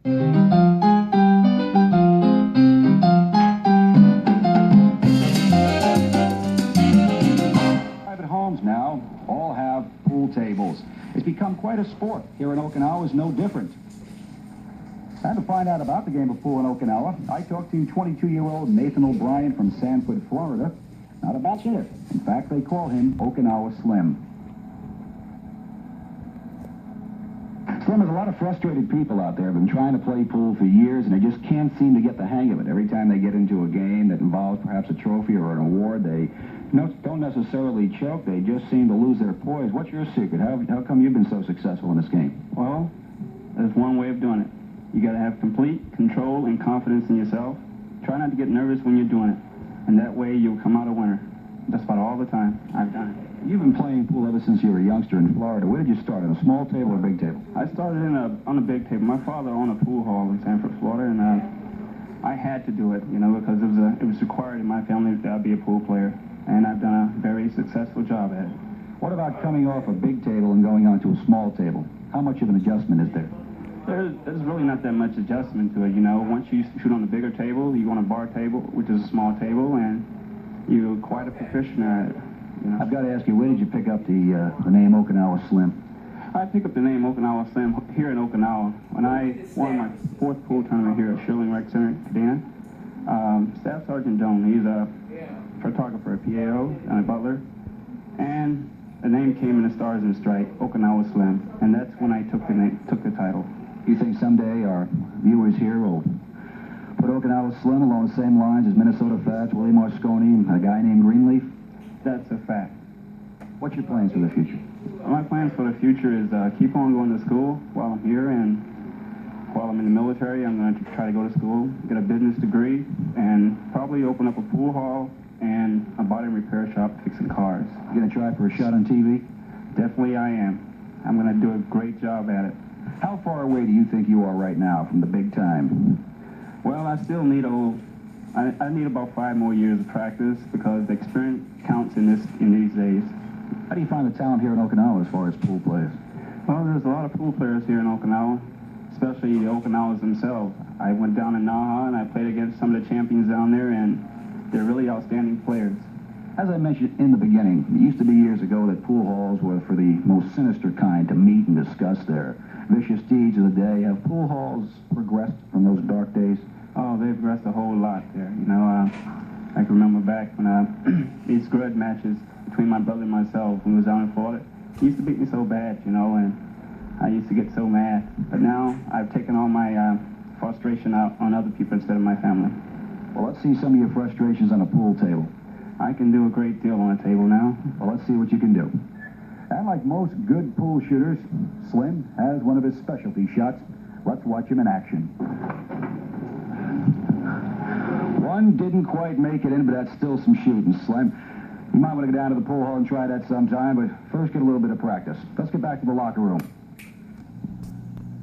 Private homes now all have pool tables. It's become quite a sport. Here in Okinawa is no different. And to find out about the game of pool in Okinawa, I talked to 22-year-old Nathan O'Brien from Sanford, Florida. Not a bachelor. In fact, they call him Okinawa Slim. Slim, there's a lot of frustrated people out there who have been trying to play pool for years, and they just can't seem to get the hang of it. Every time they get into a game that involves perhaps a trophy or an award, they don't necessarily choke. They just seem to lose their poise. What's your secret? How come you've been so successful in this game? Well, there's one way of doing it. You got to have complete control and confidence in yourself. Try not to get nervous when you're doing it, and that way you'll come out a winner. Just about all the time I've done it. You've been playing pool ever since you were a youngster in Florida. Where did you start, on a small table or a big table? I started on a big table. My father owned a pool hall in Sanford, Florida, and I had to do it, because it was required in my family that I be a pool player, and I've done a very successful job at it. What about coming off a big table and going onto a small table? How much of an adjustment is there? There's really not that much adjustment to it, Once you shoot on a bigger table, you go on a bar table, which is a small table, and you're quite a proficient at it. I've got to ask you, where did you pick up the name Okinawa Slim? I picked up the name Okinawa Slim here in Okinawa when I won my 4th pool tournament here at Shirling Rec Center in Kadena. Staff Sergeant Joan, he's a photographer, a PAO, and a butler, and the name came in the Stars and Stripes, Okinawa Slim, and that's when I took the title. You think someday our viewers here will put Okinawa Slim along the same lines as Minnesota Fats, Willie Mosconi, and a guy named Greenleaf? That's a fact. What's your plans for the future? My plans for the future is keep on going to school while I'm here, and while I'm in the military, I'm going to try to go to school, get a business degree, and probably open up a pool hall and a body repair shop fixing cars. You going to try for a shot on TV? Definitely I am. I'm going to do a great job at it. How far away do you think you are right now from the big time? Well, I still need I need about 5 more years of practice because the experience counts in these days. How do you find the talent here in Okinawa as far as pool players? Well, there's a lot of pool players here in Okinawa, especially the Okinawans themselves. I went down in Naha and I played against some of the champions down there, and they're really outstanding players. As I mentioned in the beginning, it used to be years ago that pool halls were for the most sinister kind to meet and discuss their vicious deeds of the day. Have pool halls progressed from those dark days? Oh, they've progressed a whole lot there. I can remember back when these grudge matches between my brother and myself when we was down in Florida. He used to beat me so bad, and I used to get so mad. But now I've taken all my frustration out on other people instead of my family. Well, let's see some of your frustrations on a pool table. I can do a great deal on a table now. Well, let's see what you can do. And like most good pool shooters, Slim has one of his specialty shots. Let's watch him in action. One didn't quite make it in, but that's still some shooting, Slim. You might want to go down to the pool hall and try that sometime, but first get a little bit of practice. Let's get back to the locker room.